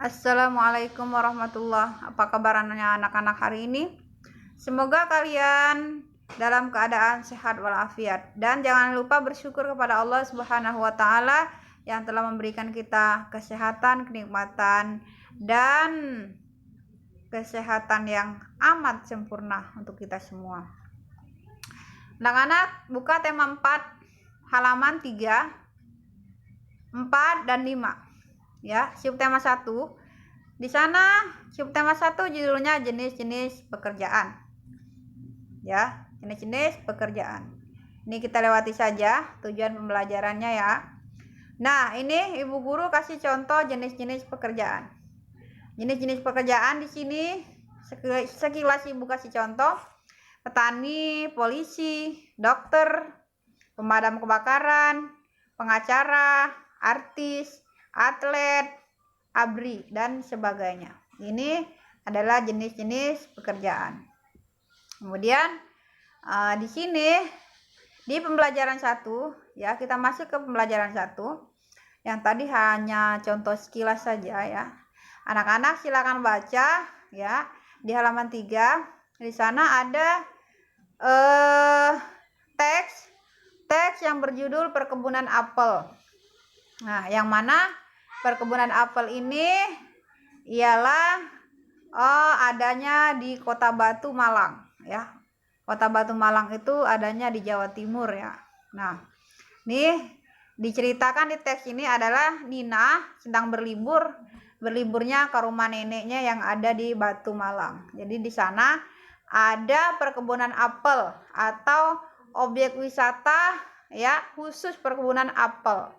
Assalamualaikum warahmatullahi. Apa kabarnya anak-anak hari ini? Semoga kalian dalam keadaan sehat walafiat, dan jangan lupa bersyukur kepada Allah Subhanahu wa taala yang telah memberikan kita kesehatan, kenikmatan dan kesehatan yang amat sempurna untuk kita semua. Anak-anak buka tema 4 halaman 3, 4 dan 5. Ya, subtema 1. Di sana subtema 1 judulnya jenis-jenis pekerjaan. Ya, jenis-jenis pekerjaan. Ini kita lewati saja tujuan pembelajarannya ya. Nah, ini Ibu Guru kasih contoh jenis-jenis pekerjaan. Jenis-jenis pekerjaan di sini sekilas Ibu kasih contoh: petani, polisi, dokter, pemadam kebakaran, pengacara, artis, atlet, ABRI, dan sebagainya. Ini adalah jenis-jenis pekerjaan. Kemudian di sini di pembelajaran 1 ya, kita masuk ke pembelajaran 1. Yang tadi hanya contoh sekilas saja ya. Anak-anak silakan baca ya di halaman 3. Di sana ada teks yang berjudul perkebunan apel. Nah, yang mana perkebunan apel ini ialah adanya di Kota Batu, Malang ya. Kota Batu, Malang itu adanya di Jawa Timur ya. Nah, nih diceritakan di teks ini adalah Nina sedang berliburnya ke rumah neneknya yang ada di Batu, Malang. Jadi di sana ada perkebunan apel atau objek wisata ya, khusus perkebunan apel.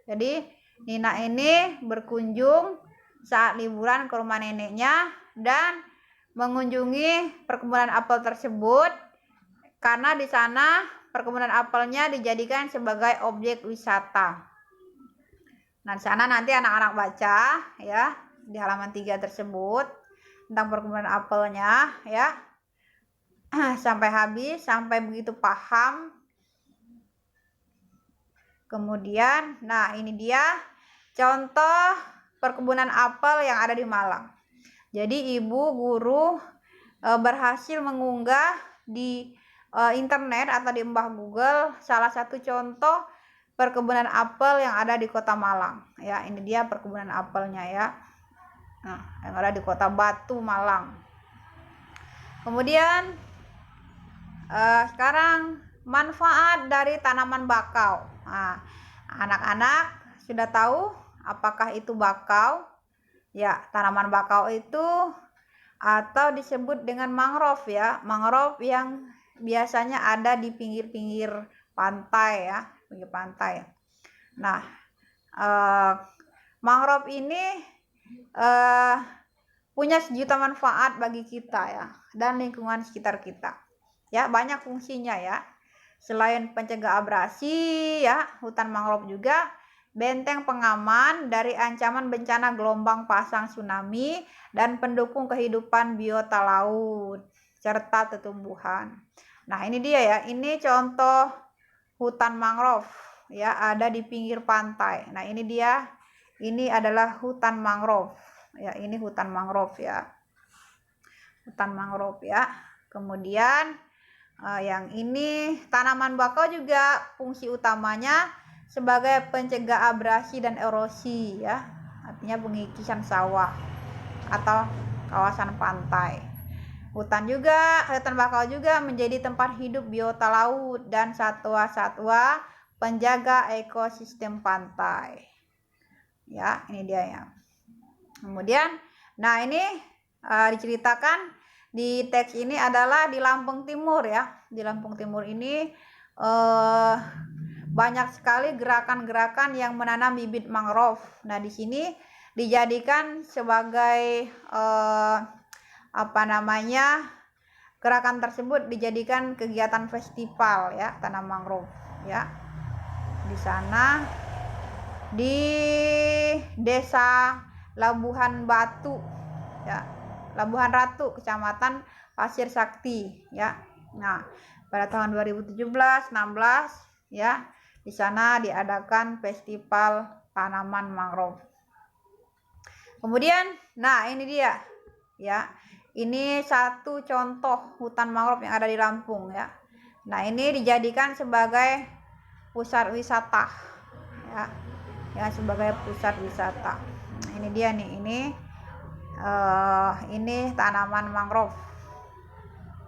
Jadi Nina ini berkunjung saat liburan ke rumah neneknya dan mengunjungi perkebunan apel tersebut karena di sana perkebunan apelnya dijadikan sebagai objek wisata. Nah, di sana nanti anak-anak baca ya di halaman 3 tersebut tentang perkebunan apelnya ya sampai habis, sampai begitu paham. Kemudian, nah ini dia contoh perkebunan apel yang ada di Malang. Jadi Ibu Guru berhasil mengunggah di internet atau di Mbah Google salah satu contoh perkebunan apel yang ada di Kota Malang. Ya, ini dia perkebunan apelnya ya. Nah, yang ada di Kota Batu, Malang. Kemudian sekarang manfaat dari tanaman bakau. Nah, anak-anak sudah tahu apakah itu bakau? Ya, tanaman bakau itu atau disebut dengan mangrove ya. Mangrove yang biasanya ada di pinggir-pinggir pantai ya, pinggir pantai. Nah, mangrove ini punya sejuta manfaat bagi kita ya dan lingkungan sekitar kita. Ya, banyak fungsinya ya. Selain pencegah abrasi ya, hutan mangrove juga benteng pengaman dari ancaman bencana gelombang pasang tsunami dan pendukung kehidupan biota laut serta tumbuhan. Nah, ini dia ya. Ini contoh hutan mangrove ya, ada di pinggir pantai. Nah, ini dia. Ini adalah hutan mangrove. Ya, ini hutan mangrove ya. Hutan mangrove ya. Kemudian yang ini tanaman bakau juga fungsi utamanya sebagai pencegah abrasi dan erosi ya, artinya pengikisan sawah atau kawasan pantai. Hutan bakau juga menjadi tempat hidup biota laut dan satwa-satwa penjaga ekosistem pantai. Ya, ini dia ya. Kemudian, nah ini diceritakan di teks ini adalah di Lampung Timur ya. Di Lampung Timur ini banyak sekali gerakan-gerakan yang menanam bibit mangrove. Nah, di sini dijadikan sebagai gerakan tersebut dijadikan kegiatan festival ya, tanam mangrove ya. Di sana di Desa Labuhan Batu ya, Labuhan Ratu, Kecamatan Pasir Sakti ya. Nah, pada tahun 2017-16 ya, di sana diadakan festival tanaman mangrove. Kemudian, nah ini dia ya. Ini satu contoh hutan mangrove yang ada di Lampung ya. Nah, ini dijadikan sebagai pusat wisata ya. Ya, sebagai pusat wisata. Nah, ini dia nih, ini tanaman mangrove.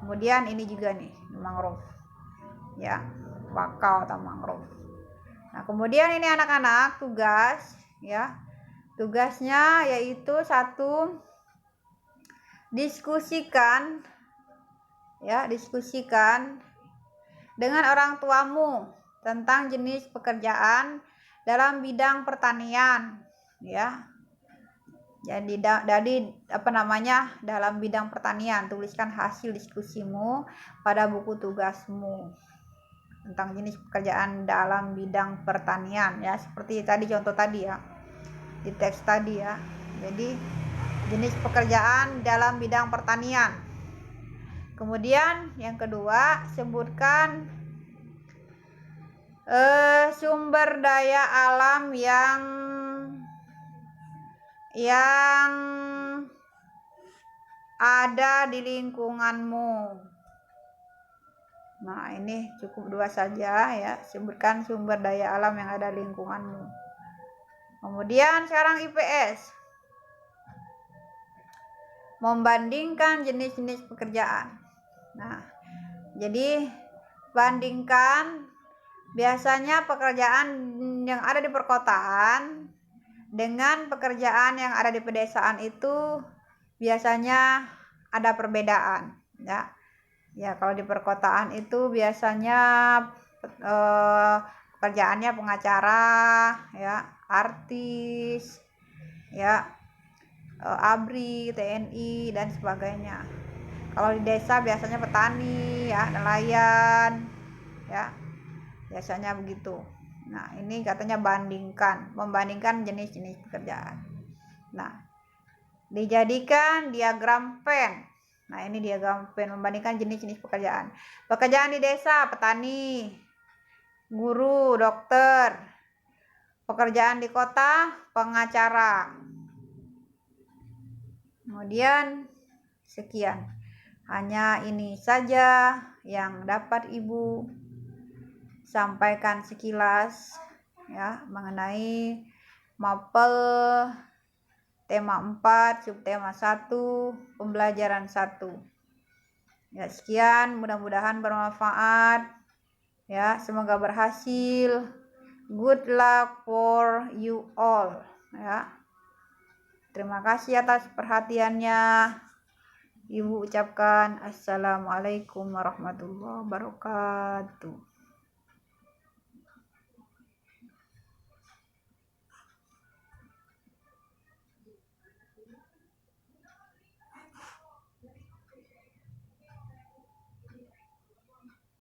Kemudian ini juga nih mangrove. Ya, bakau atau mangrove. Nah, kemudian ini anak-anak tugas ya. Tugasnya yaitu satu, diskusikan dengan orang tuamu tentang jenis pekerjaan dalam bidang pertanian ya. Jadi dalam bidang pertanian, tuliskan hasil diskusimu pada buku tugasmu tentang jenis pekerjaan dalam bidang pertanian ya, seperti tadi contoh tadi ya di teks tadi ya. Jadi jenis pekerjaan dalam bidang pertanian. Kemudian yang kedua, sebutkan sumber daya alam yang ada di lingkunganmu. Nah, ini cukup 2 saja ya. Sebutkan sumber daya alam yang ada di lingkunganmu. Kemudian sekarang IPS. Membandingkan jenis-jenis pekerjaan. Nah, jadi bandingkan biasanya pekerjaan yang ada di perkotaan dengan pekerjaan yang ada di pedesaan itu biasanya ada perbedaan ya. Ya, kalau di perkotaan itu biasanya pekerjaannya pengacara ya, artis ya, ABRI, TNI dan sebagainya. Kalau di desa biasanya petani ya, nelayan ya, biasanya begitu. Nah, ini katanya membandingkan jenis-jenis pekerjaan. Nah, dijadikan diagram Venn. Nah, ini diagram Venn membandingkan jenis-jenis pekerjaan. Pekerjaan di desa, petani, guru, dokter. Pekerjaan di kota, pengacara. Kemudian sekian. Hanya ini saja yang dapat Ibu sampaikan sekilas ya mengenai mapel tema 4 subtema 1 pembelajaran 1. Ya, sekian, mudah-mudahan bermanfaat ya, semoga berhasil. Good luck for you all ya. Terima kasih atas perhatiannya. Ibu ucapkan assalamualaikum warahmatullahi wabarakatuh.